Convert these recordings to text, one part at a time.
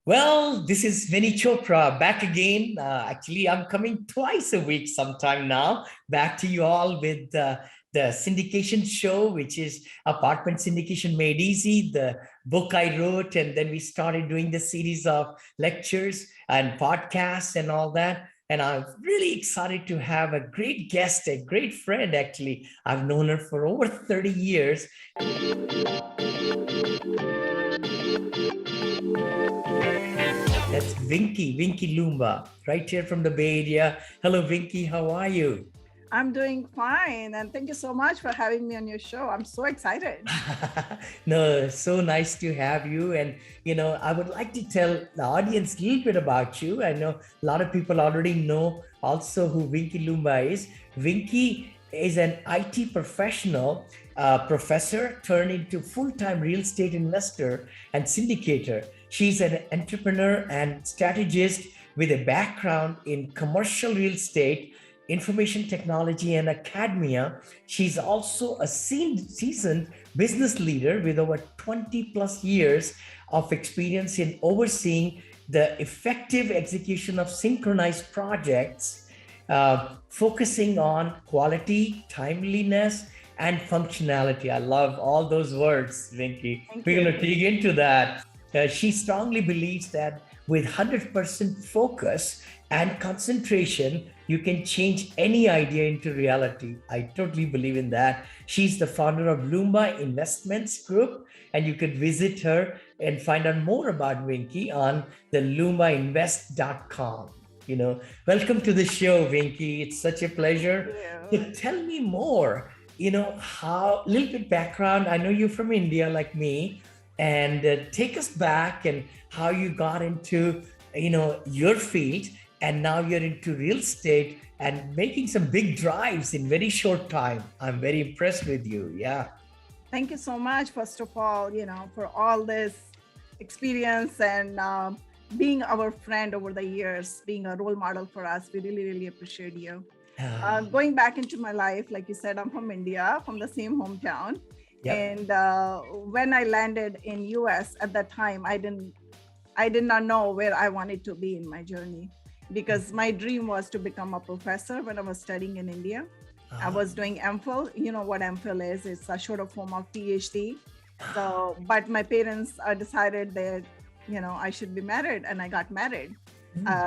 Well, this is Vinny Chopra back again. Actually, I'm coming twice a week sometime now. Back to you all with the syndication show, which is Apartment Syndication Made Easy, the book I wrote. And then we started doing the series of lectures and podcasts and all that. And I'm really excited to have a great guest, a great friend, actually. I've known her for over 30 years. That's Vinky Lumba, right here from the Bay Area. Hello, Vinky. How are you? I'm doing fine. And thank you so much for having me on your show. I'm so excited. No, so nice to have you. And, I would like to tell the audience a little bit about you. I know a lot of people already know also who Vinky Lumba is. Vinky is an IT professional, professor turned into full-time real estate investor and syndicator. She's an entrepreneur and strategist with a background in commercial real estate, information technology, and academia. She's also a seasoned business leader with over 20 plus years of experience in overseeing the effective execution of synchronized projects, focusing on quality, timeliness, and functionality. I love all those words, Vinky. Thank We're going you. to dig into that. She strongly believes that with 100% focus and concentration, you can change any idea into reality. I totally believe in that. She's the founder of Lumba Investments Group, and you could visit her and find out more about Vinky on the lumbainvest.com. Welcome to the show, Vinky. It's such a Thank pleasure. you. To tell me more, how, little bit background. I know you're from India like me, and take us back and how you got into your field, and now you're into real estate and making some big drives in very short time. I'm very impressed with you. Yeah. Thank you so much, first of all, for all this experience and being our friend over the years, being a role model for us. We really, really appreciate you. Going back into my life, like you said, I'm from India, from the same hometown. Yep. And when I landed in US at that time, I did not know where I wanted to be in my journey, because my dream was to become a professor when I was studying in India. I was doing MPhil. You know what MPhil is? It's a shorter form of PhD. So, but my parents decided that, I should be married, and I got married.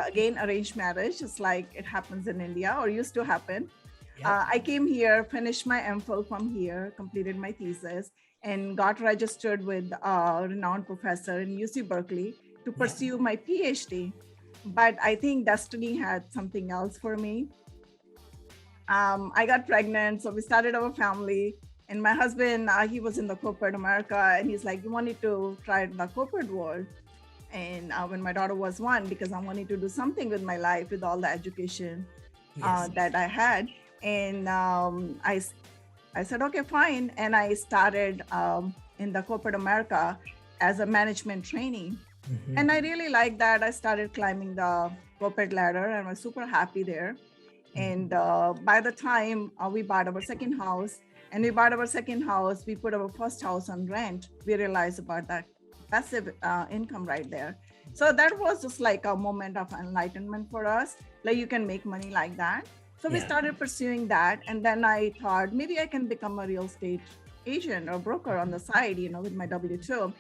Again, arranged marriage, just like it happens in India, or used to happen. Yep. I came here, finished my MPhil from here, completed my thesis, and got registered with a renowned professor in UC Berkeley to Yep. pursue my PhD. But I think destiny had something else for me. I got pregnant, so we started our family. And my husband, he was in the corporate America, and he's like, "You wanted to try the corporate world?" And when my daughter was one, because I wanted to do something with my life with all the education Yes. that I had. And I said, okay, fine. And I started in the corporate America as a management trainee. Mhm. And I really liked that. I started climbing the corporate ladder, and I was super happy there. And by the time we bought our second house, we put our first house on rent, we realized about that passive income right there. So that was just like a moment of enlightenment for us. Like, you can make money like that. So we Yeah. started pursuing that. And then I thought maybe I can become a real estate agent or broker on the side, with my W-2.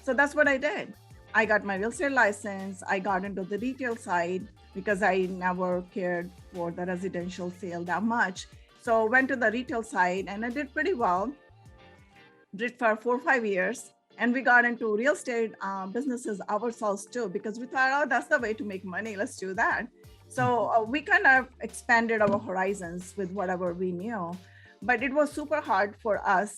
So that's what I did. I got my real estate license. I got into the retail side because I never cared for the residential sale that much. So went to the retail side, and I did pretty well. Did for 4 or 5 years. And we got into real estate businesses ourselves too, because we thought, oh, that's the way to make money. Let's do that. So we kind of expanded our horizons with whatever we knew. But it was super hard for us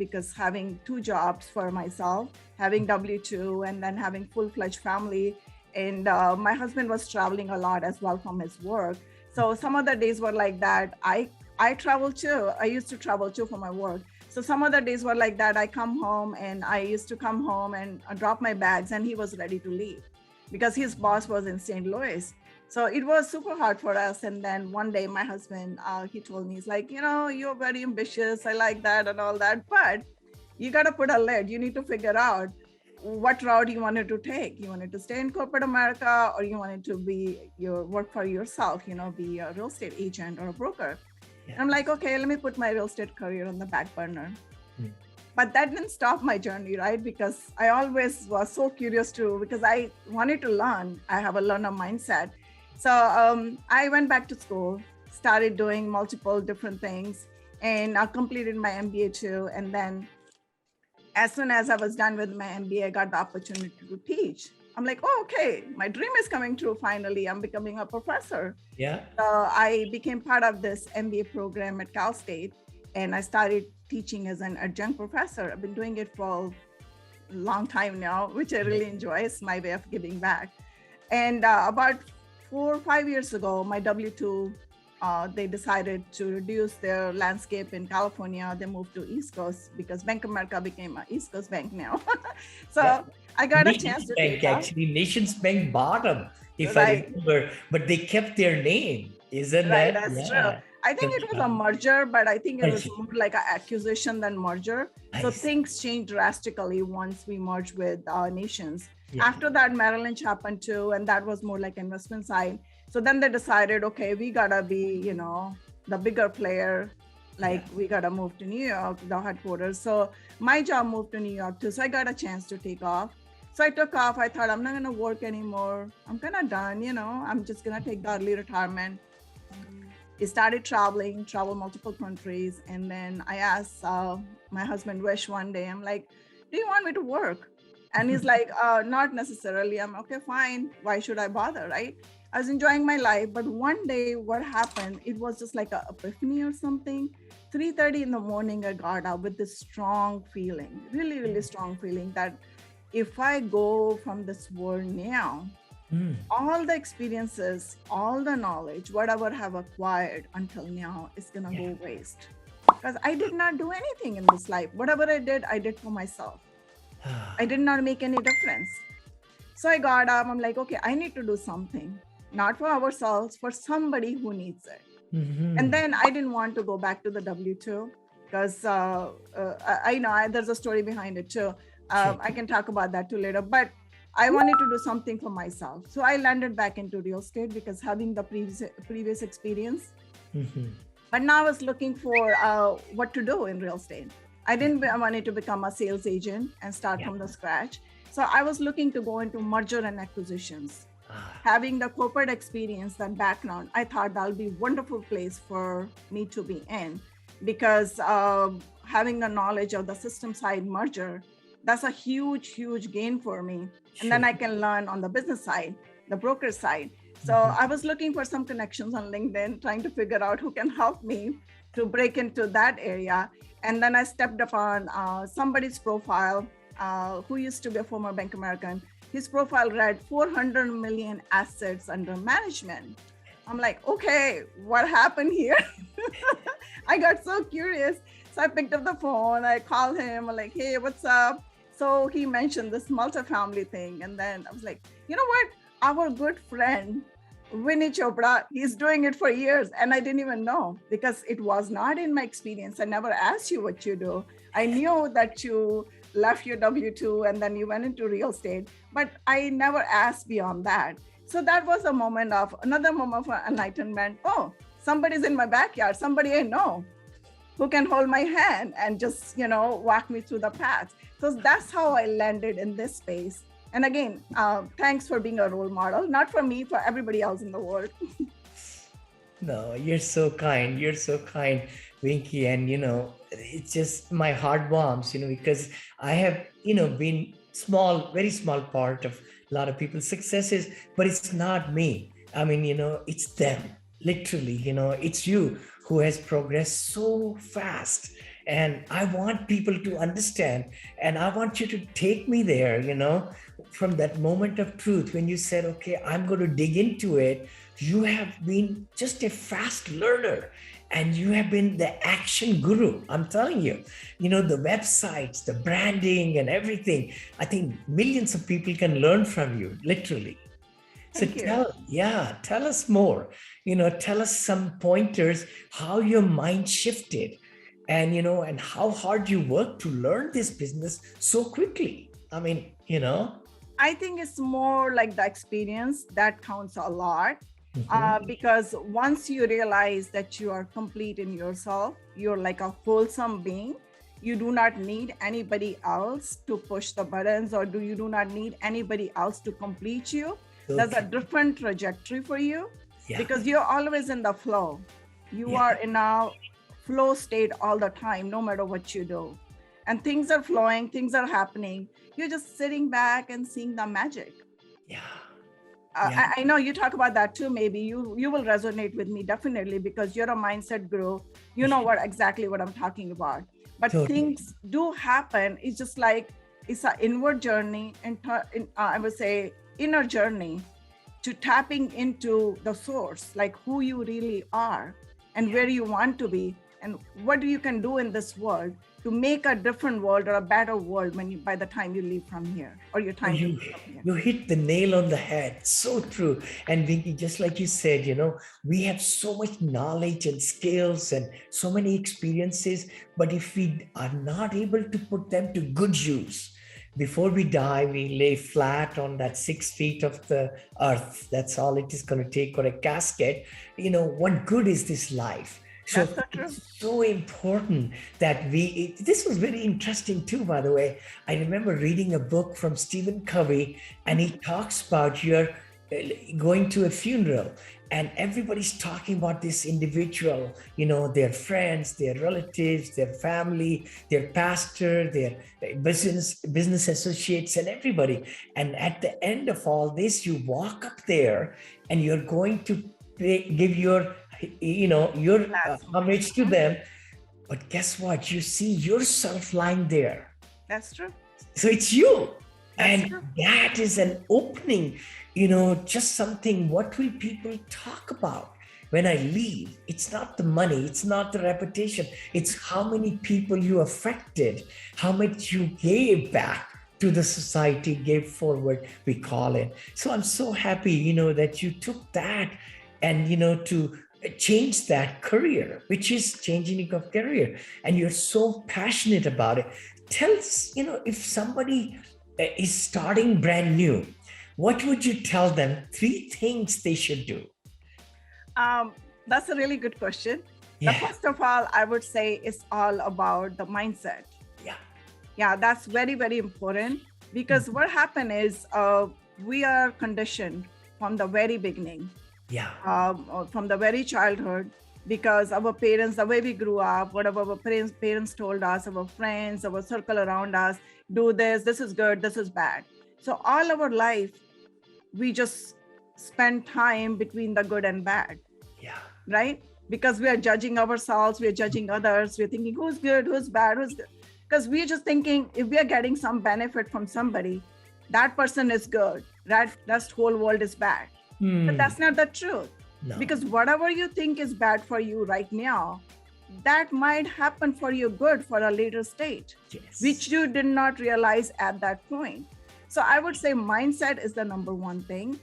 because having two jobs for myself, having W-2, and then having full-fledged family. And my husband was traveling a lot as well from his work. So some of the days were like that. I travel too. I used to travel too for my work. So some other days were like that. I come home, and I used to come home and drop my bags, and he was ready to leave because his boss was in St. Louis. So it was super hard for us. And then one day my husband, he told me, he's like, you're very ambitious. I like that and all that, but you got to put a lid. You need to figure out what route you wanted to take. You wanted to stay in corporate America, or you wanted to be work for yourself, be a real estate agent or a broker. Yeah. And I'm like, okay, let me put my real estate career on the back burner. Hmm. But that didn't stop my journey, right? Because I always was so curious too, because I wanted to learn. I have a learner mindset. So I went back to school, started doing multiple different things, and I completed my MBA too. And then as soon as I was done with my MBA, I got the opportunity to teach. I'm like, oh, okay, my dream is coming true finally. I'm becoming a professor. Yeah. So I became part of this MBA program at Cal State, and I started teaching as an adjunct professor. I've been doing it for a long time now, which I really enjoy. It's my way of giving back. And about 4 or 5 years ago, my W-2, they decided to reduce their landscape in California. They moved to East Coast because Bank of America became an East Coast bank now. So yeah. I got a chance to Bank, actually, Nations Bank bought them, if I remember, but they kept their name. Isn't right, that? That's true. I think it was a merger, but I think it was more like an acquisition than merger. So things changed drastically once we merged with Nations. Yeah. After that, Merrill Lynch happened too, and that was more like investment side. So then they decided, okay, we gotta be, the bigger player. Like we gotta move to New York, the headquarters. So my job moved to New York too. So I got a chance to take off. So I took off. I thought, I'm not gonna work anymore. I'm kind of done, I'm just gonna take the early retirement. I started travel multiple countries. And then I asked my husband, Wish, one day, I'm like, do you want me to work? And he's like, not necessarily. I'm okay, fine. Why should I bother, right? I was enjoying my life, but one day what happened, it was just like an epiphany or something. 3:30 in the morning, I got up with this strong feeling, really, really strong feeling that if I go from this world now, all the experiences, all the knowledge, whatever I have acquired until now is gonna go waste. Because I did not do anything in this life. Whatever I did for myself. I did not make any difference. So I got up, I'm like, okay, I need to do something, not for ourselves, for somebody who needs it. Mm-hmm. And then I didn't want to go back to the W-2 because I know there's a story behind it too. I can talk about that too later, but I wanted to do something for myself. So I landed back into real estate because having the previous experience, but now I was looking for what to do in real estate. I wanted to become a sales agent and start from the scratch. So I was looking to go into merger and acquisitions. Having the corporate experience, that background, I thought that'll be a wonderful place for me to be in because having the knowledge of the system side merger, that's a huge, huge gain for me. And then I can learn on the business side, the broker side. So I was looking for some connections on LinkedIn, trying to figure out who can help me to break into that area. And then I stepped upon somebody's profile who used to be a former Bank American. His profile read 400 million assets under management. I'm like, okay, what happened here? I got so curious. So I picked up the phone, I called him, I'm like, hey, what's up? So he mentioned this multifamily thing. And then I was like, you know what? Our good friend, Vinny Chopra, he's doing it for years. And I didn't even know because it was not in my experience. I never asked you what you do. I knew that you left your W-2 and then you went into real estate, but I never asked beyond that. So that was another moment of enlightenment. Oh, somebody's in my backyard, somebody I know who can hold my hand and just, walk me through the path. So that's how I landed in this space. And again, thanks for being a role model, not for me, for everybody else in the world. No, you're so kind. You're so kind, Winky. And, it's just my heart warms, because I have, been very small part of a lot of people's successes, but it's not me. I mean, it's them, literally, it's you who has progressed so fast. And I want people to understand, and I want you to take me there, from that moment of truth when you said, okay, I'm going to dig into it. You have been just a fast learner and you have been the action guru. I'm telling you, the websites, the branding and everything. I think millions of people can learn from you, literally. So tell us more, tell us some pointers, how your mind shifted and, and how hard you worked to learn this business so quickly. I mean, you know? I think it's more like the experience that counts a lot. Mhm. Because once you realize that you are complete in yourself, you're like a wholesome being. You do not need anybody else to push the buttons, or you do not need anybody else to complete you. So There's a true. different trajectory for you Yeah. because you're always in the flow. You Yeah. are in a flow state all the time, no matter what you do. And things are flowing, things are happening. You're just sitting back and seeing the magic. Yeah. Yeah. I know you talk about that too. Maybe you will resonate with me definitely because you're a mindset guru. You know what exactly what I'm talking about. But Totally. things do happen. It's just like it's an inward journey, and I would say inner journey to tapping into the source, like who you really are and Yeah. where you want to be, and what you can do in this world to make a different world or a better world when you by the time you leave from here or your Oh, time to leave from here. you hit the nail on the head. So true. And Vinky, just like you said, we have so much knowledge and skills and so many experiences, but if we are not able to put them to good use, before we die, we lay flat on that 6 feet of the earth. That's all it is going to take, or a casket. What good is this life? So That's so true. it's so important that this was very interesting too, by the way. I remember reading a book from Stephen Covey, and he talks about you're going to a funeral, and everybody's talking about this individual, their friends, their relatives, their family, their pastor, their business associates, and everybody. And at the end of all this, you walk up there and you're going to give your Last. homage to them. But guess what? You see yourself lying there. That's true. So it's you. That's And true. that is an opening, just something. What will people talk about when I leave? It's not the money, it's not the reputation, it's how many people you affected, how much you gave back to the society, gave forward, we call it. So I'm so happy, that you took that and, to change that career, which is changing of career. And you're so passionate about it. Tell us, if somebody is starting brand new, what would you tell them? 3 things they should do. Um, that's a really good question. The Yeah. first of all, I would say it's all about the mindset. Yeah. Yeah, that's very, very important because what happened is we are conditioned from the very beginning, Yeah. or from the very childhood, because our parents, the way we grew up, whatever our parents told us, our friends, our circle around us, do this is good, this is bad. So all our life, we just spend time between the good and bad, Yeah. right? Because we are judging ourselves, we are judging others, we're thinking who's good, who's bad, who's good. Because we're just thinking if we are getting some benefit from somebody, that person is good, right? That whole world is bad. But that's not the truth. No. Because whatever you think is bad for you right now, that might happen for you good for a later stage, Yes. which you did not realize at that point. So I would say mindset is the number one thing,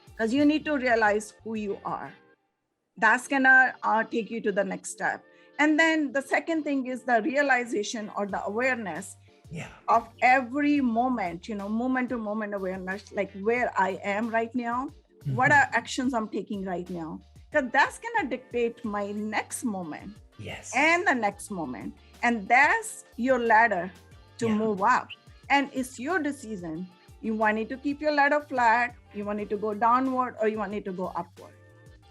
because you need to realize who you are. That's gonna take you to the next step. And then the second thing is the realization or the awareness Yeah. of every moment, moment to moment awareness, like where I am right now, what are actions I'm taking right now, because that's gonna dictate my next moment Yes. and the next moment. And that's your ladder to Yeah. move up. And it's your decision. You want it to keep your ladder flat, you want it to go downward, or you want it to go upward.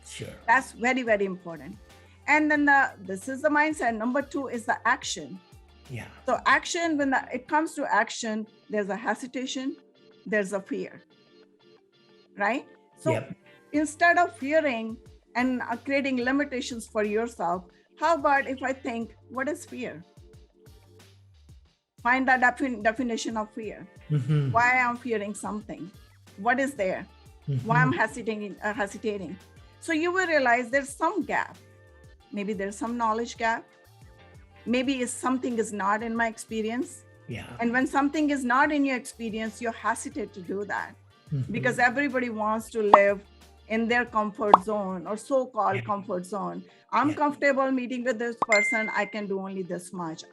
Sure. That's very, very important. And then this is the mindset. Number two is the action. Yeah. So action, when it comes to action, there's a hesitation, there's a fear, right? So Yep. instead of fearing and creating limitations for yourself, how about if I think, what is fear? Find that definition of fear. Mhm. Why I'm fearing something? What is there? Why I'm hesitating? So you will realize there's some gap. Maybe there's some knowledge gap. Maybe something is not in my experience. Yeah. And when something is not in your experience, you hesitate to do that because everybody wants to live in their comfort zone or so-called comfort zone. I'm comfortable meeting with this person. I can do only this much.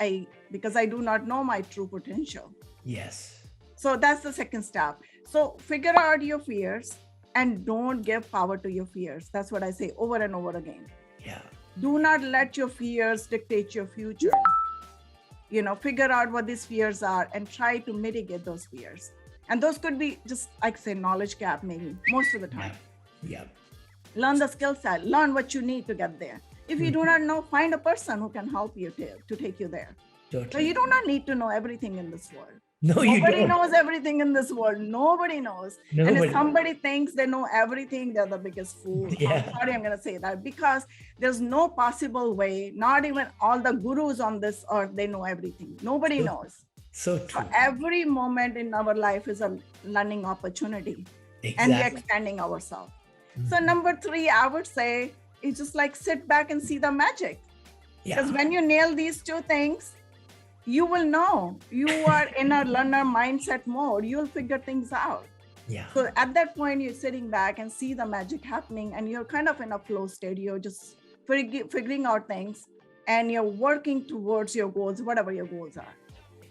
Because I do not know my true potential. Yes. So that's the second step. So figure out your fears and don't give power to your fears. That's what I say over and over again. Yeah. Do not let your fears dictate your future. Figure out what these fears are and try to mitigate those fears. And those could be just, like say, knowledge gap, maybe most of the time. Yeah. Learn the skill set, learn what you need to get there. If you do not know, find a person who can help you to take you there. Totally. So you do not need to know everything in this world. No, you Nobody don't. knows everything in this world. Nobody knows. And Nobody. if somebody thinks they know everything, they're the biggest fool. Yeah. I'm sorry, I'm going to say that, because there's no possible way, not even all the gurus on this earth, they know everything. Nobody knows. So true. So every moment in our life is a learning opportunity. Exactly. And we're expanding ourselves. So number 3, I would say, is just like sit back and see the magic. Because when you nail these 2 things, you will know you are in a learner mindset mode. You'll figure things out. Yeah. So at that point, you're sitting back and see the magic happening, and you're kind of in a flow state. You're just figuring out things, and you're working towards your goals, whatever your goals are.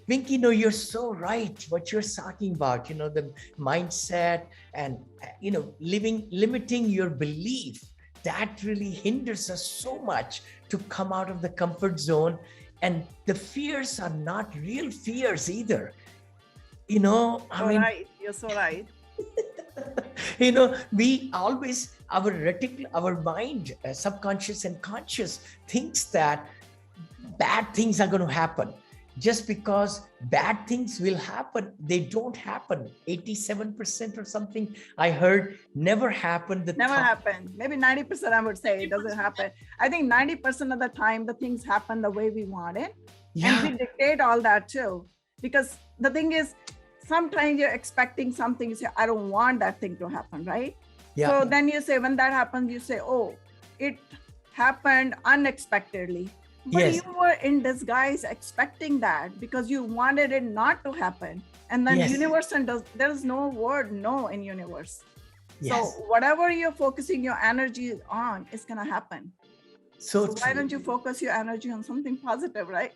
Vinky, no, you're so right. What you're talking about, the mindset and, limiting your belief, that really hinders us so much to come out of the comfort zone. And the fears are not real fears either. Right. You're so right. We always, our mind, subconscious and conscious, thinks that bad things are going to happen. Just because bad things will happen, they don't happen. 87% or something I heard never happened. Never happened. Maybe 90% I would say it doesn't happen. I think 90% of the time the things happen the way we want it. Yeah. And we dictate all that too. Because the thing is, sometimes you're expecting something, you say, I don't want that thing to happen, right? Yeah. So then you say, when that happens, you say, oh, it happened unexpectedly. But Yes. you were in disguise expecting that because you wanted it not to hapen. And then Yes. universe, there's no word no in universe. Yes. So whatever you're focusing your energy on is going to happen. So Why don't you focus your energy on something positive, right?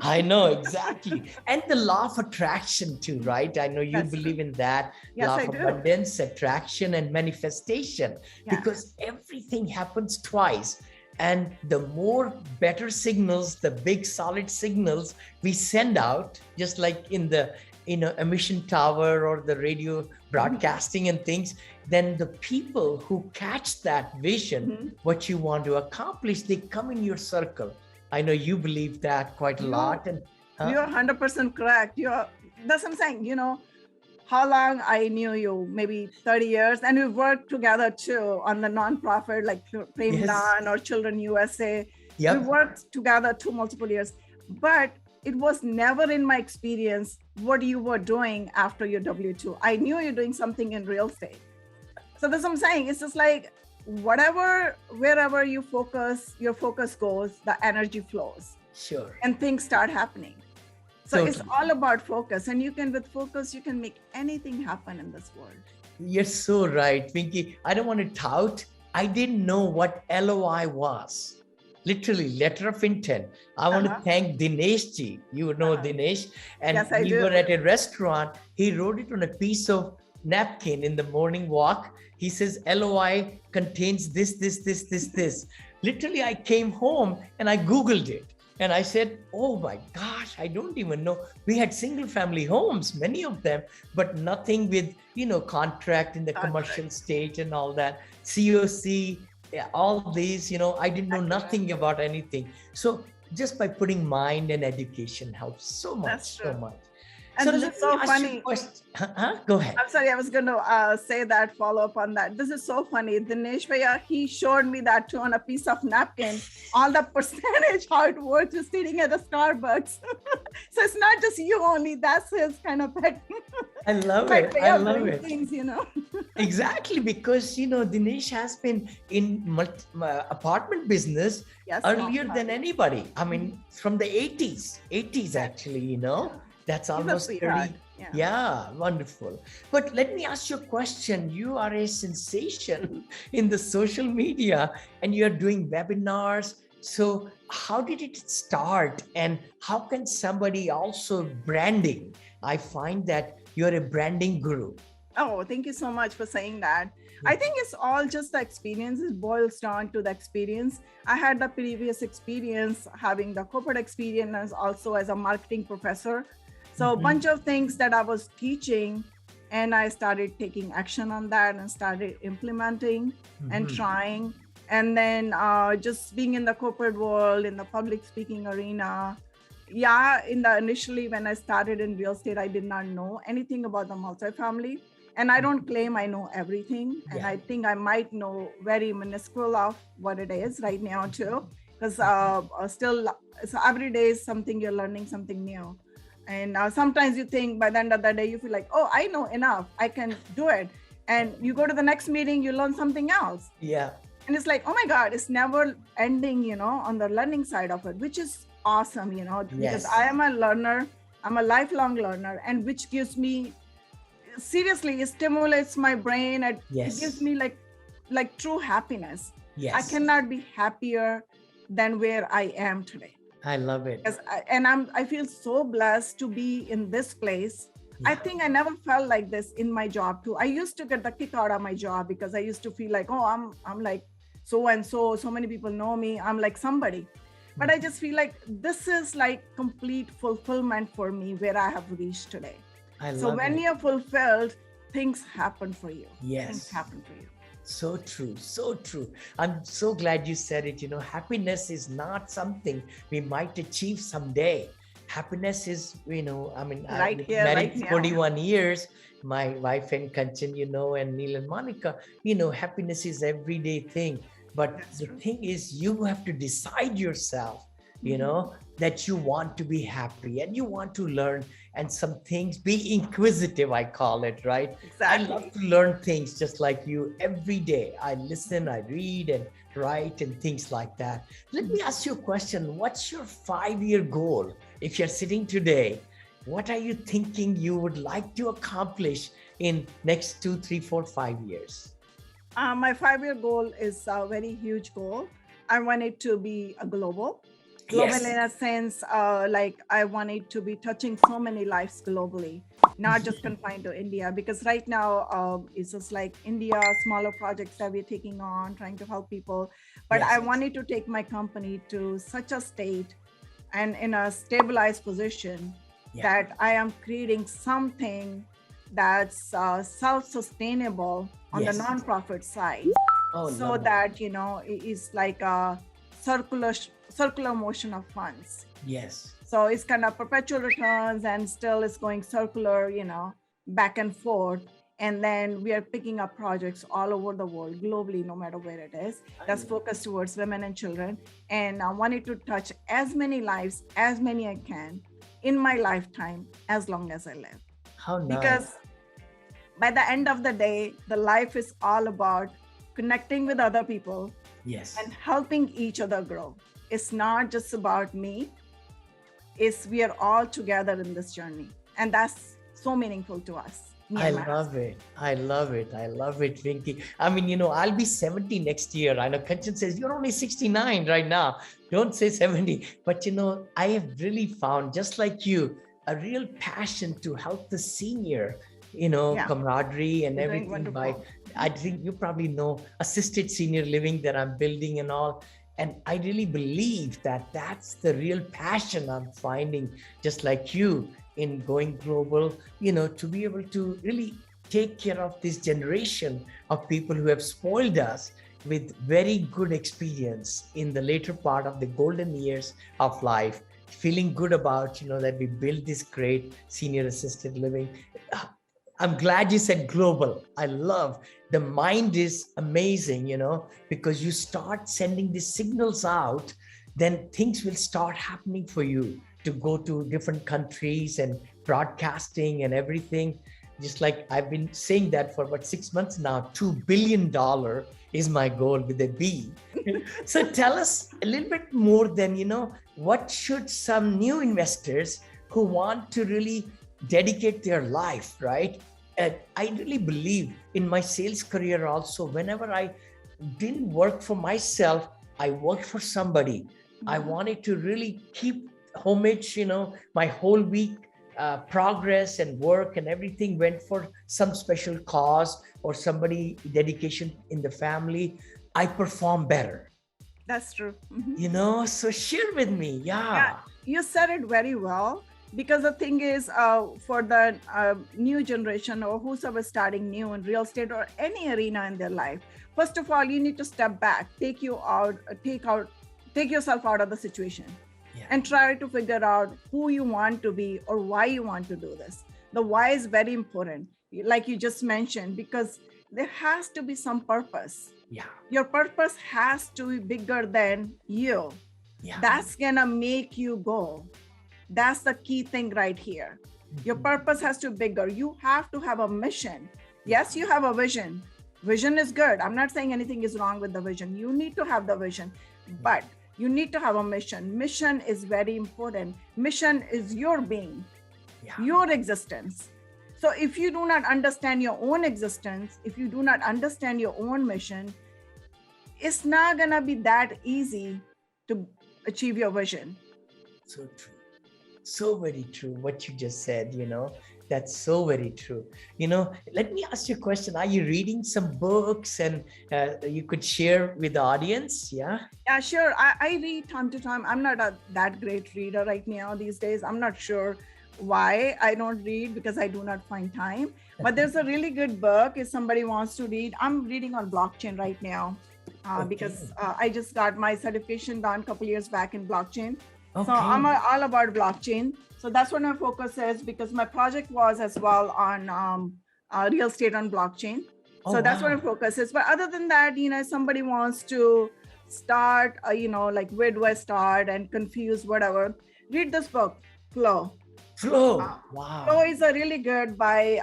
I know, exactly. And the law of attraction too, right? I know you That's believe in that. Yes, Law I of do. abundance, attraction, and manifestation. Yeah. Because everything happens twice. And the more better signals, the big solid signals we send out, just like in the emission tower or the radio broadcasting and things, then the people who catch that vision, what you want to accomplish, they come in your circle. I know you believe that quite a lot. And You're 100% correct. That's what I'm saying, how long I knew you, maybe 30 years. And we worked together too on the nonprofit like Prem Dan or Children USA. Yep. We worked together multiple years, but it was never in my experience what you were doing after your W-2. I knew you're doing something in real estate. So that's what I'm saying. It's just like wherever you focus, your focus goes, the energy flows. Sure. And things start happening. So Totally. It's all about focus. And with focus, you can make anything happen in this world. You're so right, Vinky. I don't want to tout. I didn't know what LOI was. Literally, letter of intent. I want to thank Dinesh ji. You know Dinesh. And Yes, I we do. were at a restaurant. He wrote it on a piece of napkin in the morning walk. He says, LOI contains this. Literally, I came home and I Googled it. And I said, oh my gosh, I don't even know. We had single family homes, many of them, but nothing with, contract in the commercial stage and all that. COC, all these, I didn't know nothing about anything. So just by putting mind and education helps so much, That's true. so much. And So this let is me so ask you a funny. question. Go ahead. I'm sorry, I was going to say that, follow up on that. This is so funny. Dinesh Bhaiya, he showed me that too on a piece of napkin, all the percentage, how it works, just sitting at a Starbucks. So it's not just you only, that's his kind of pet. I love Like it. way I of love doing it. things, Exactly, because, Dinesh has been in apartment business Yes, earlier long than time. anybody. I mean, from the 80s actually, that's He's a almost 30. sweetheart. Yeah, wonderful. But let me ask you a question. You are a sensation in the social media and you're doing webinars. So how did it start and how can somebody also branding? I find that, you're a branding guru. Oh, thank you so much for saying that. Yeah. I think it's all just the experience. It boils down to the experience. I had the previous experience having the corporate experience also as a marketing professor. So a bunch of things that I was teaching, and I started taking action on that and started implementing and trying. And then just being in the corporate world, in the public speaking arena. Yeah, initially when I started in real estate, I did not know anything about the multifamily. And I don't claim I know everything. And I think I might know very minuscule of what it is right now too. Because still, so every day is something you're learning something new. And sometimes you think by the end of the day, you feel like, oh, I know enough. I can do it. And you go to the next meeting, you learn something else. Yeah. And it's like, oh my God, it's never ending, on the learning side of it, which is awesome, because I am a learner. I'm a lifelong learner, and which gives me, seriously, it stimulates my brain. It gives me like true happiness. Yes. I cannot be happier than where I am today. I love it. I feel so blessed to be in this place. I think I never felt like this in my job too. I used to get the kick out of my job because I used to feel like, oh, I'm like so and so many people know me. I'm like somebody. But I just feel like this is like complete fulfillment for me where I have reached today. So when you're fulfilled, things happen for you. Yes. Things happen for you. So true. So true. I'm so glad you said it. Happiness is not something we might achieve someday. Happiness is, Right here, married right now. 41 years. My wife and Kanchan, and Neil and Monica, happiness is everyday thing. But That's the true. thing is, you have to decide yourself, that you want to be happy and you want to learn, and some things, be inquisitive, I call it, right? Exactly. I love to learn things just like you every day. I listen, I read and write and things like that. Let me ask you a question. What's your 5-year goal? If you're sitting today, what are you thinking you would like to accomplish in next 2, 3, 4, 5 years? My 5-year goal is a very huge goal. I want it to be a global Yes. in a sense, like I want it to be touching so many lives globally, not just confined to India, because right now it's just like India, smaller projects that we're taking on, trying to help people. But Yes. I wanted to take my company to such a state and in a stabilized position that I am creating something that's self-sustainable on the nonprofit side. So that, it is like a circular motion of funds. Yes. So it's kind of perpetual returns and still it's going circular, back and forth. And then we are picking up projects all over the world, globally, no matter where it is, that's focused towards women and children. And I wanted to touch as many lives, as many I can in my lifetime, as long as I live. How nice. Because by the end of the day, the life is all about connecting with other people. Yes. And helping each other grow. It's not just about me. We are all together in this journey. And that's so meaningful to us. I love it. I love it. I love it, Rinki. I mean, I'll be 70 next year. I know Kanchan says, you're only 69 right now. Don't say 70. But, I have really found, just like you, a real passion to help the senior, camaraderie and everything. I think you probably know assisted senior living that I'm building and all. And I really believe that that's the real passion I'm finding, just like you, in going global, to be able to really take care of this generation of people who have spoiled us with very good experience in the later part of the golden years of life, feeling good about, that we built this great senior assisted living. I'm glad you said global. I love the mind is amazing, because you start sending these signals out, then things will start happening for you to go to different countries and broadcasting and everything. Just like I've been saying that for about 6 months now, $2 billion is my goal with a B. So tell us a little bit more than, what should some new investors who want to really dedicate their life, right? And I really believe in my sales career also, whenever I didn't work for myself, I worked for somebody. I wanted to really keep homage, my whole week. progress and work and everything went for some special cause or somebody dedication in the family, I perform better. That's true. So share with me. Yeah, you said it very well. Because the thing is, for the new generation or whosoever starting new in real estate or any arena in their life, first of all, you need to step back, take yourself out of the situation, and try to figure out who you want to be or why you want to do this. The why is very important, like you just mentioned, because there has to be some purpose. Your purpose has to be bigger than you. That's gonna make you go. That's the key thing right here. Your purpose has to be bigger. You have to have a mission. Yes, you have a vision. Vision is good. I'm not saying anything is wrong with the vision. You need to have the vision, but you need to have a mission. Mission is very important. Mission is your being, your existence. So if you do not understand your own existence, if you do not understand your own mission, it's not gonna be that easy to achieve your vision. So true. So very true. What you just said, that's so very true. Let me ask you a question. Are you reading some books and you could share with the audience? Yeah, sure. I read time to time. I'm not that great reader right now these days. I'm not sure why I don't read, because I do not find time. But there's a really good book if somebody wants to read. I'm reading on blockchain right now because I just got my certification done a couple years back in blockchain. So I'm all about blockchain. So that's what my focus is, because my project was as well on real estate on blockchain. So that's what my focus is. But other than that, somebody wants to start, like where do I start and confused, whatever, read this book, Flow. Wow. Flow is a really good by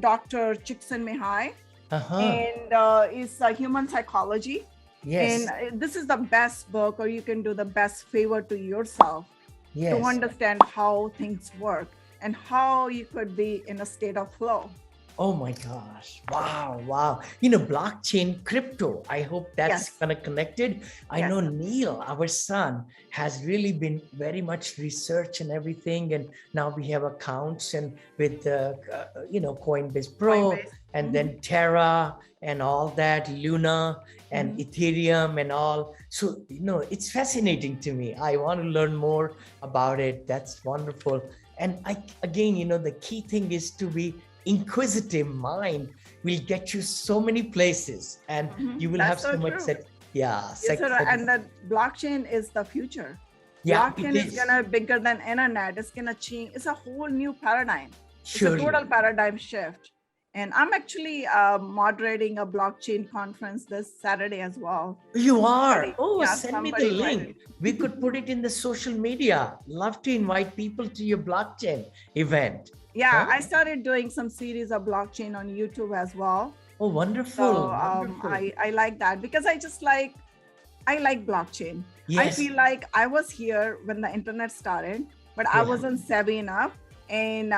Dr. Csikszentmihalyi, and it's human psychology. Yes. And this is the best book, or you can do the best favor to yourself to understand how things work and how you could be in a state of flow. Oh my gosh. Wow. Blockchain, crypto. I hope that's kind of connected. I know Neil, our son, has really been very much research and everything. And now we have accounts and with, Coinbase Pro and then Terra and all that, Luna and Ethereum and all. So, it's fascinating to me. I want to learn more about it. That's wonderful. And the key thing is to be inquisitive mind will get you so many places, and you will have so much set. And the blockchain is the future. Blockchain is gonna be bigger than internet. It's gonna change. It's a whole new paradigm. Surely. It's a total paradigm shift. And I'm actually moderating a blockchain conference this Saturday as well. You are? Send me the link. We could put it in the social media. Love to invite people to your blockchain event. I started doing some series of blockchain on YouTube as well. Oh, wonderful. So I like that, because I like blockchain. I feel like I was here when the internet started, but I wasn't savvy enough. And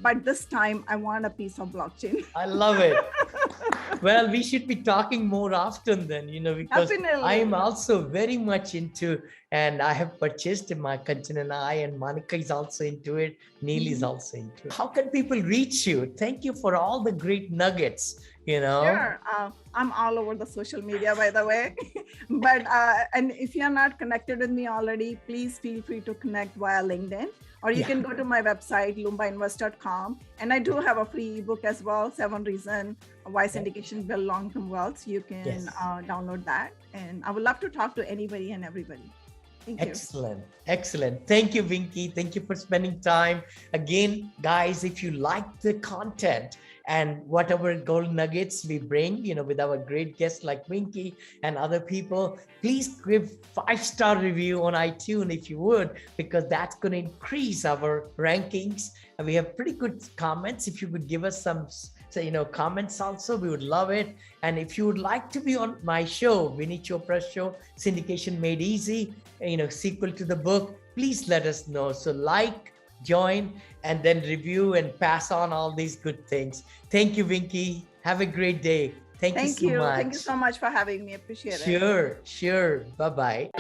but this time I want a piece of blockchain. I love it. Well, we should be talking more often then, because Definitely. I am also very much into, and I have purchased my Kanchan and I, and Monica is also into it. Neil is also into it. How can people reach you? Thank you for all the great nuggets, Sure. I'm all over the social media, by the way. But and if you're not connected with me already, please feel free to connect via LinkedIn. Or you can go to my website, lumbainvest.com. And I do have a free ebook as well, 7 Reasons Why Syndication Build Long-Term Wealth. You can download that. And I would love to talk to anybody and everybody. Thank you. Excellent. Thank you, Vinky. Thank you for spending time. Again, guys, if you like the content and whatever gold nuggets we bring, with our great guests like Vinky and other people, please give 5-star review on iTunes if you would, because that's going to increase our rankings. And we have pretty good comments. If you would give us some comments also, we would love it. And if you would like to be on my show, Vinny Chopra's show, Syndication Made Easy, sequel to the book, please let us know. So join, and then review and pass on all these good things. Thank you, Vinky. Have a great day. Thank you so much. Thank you so much for having me. Appreciate it. Sure. Bye-bye.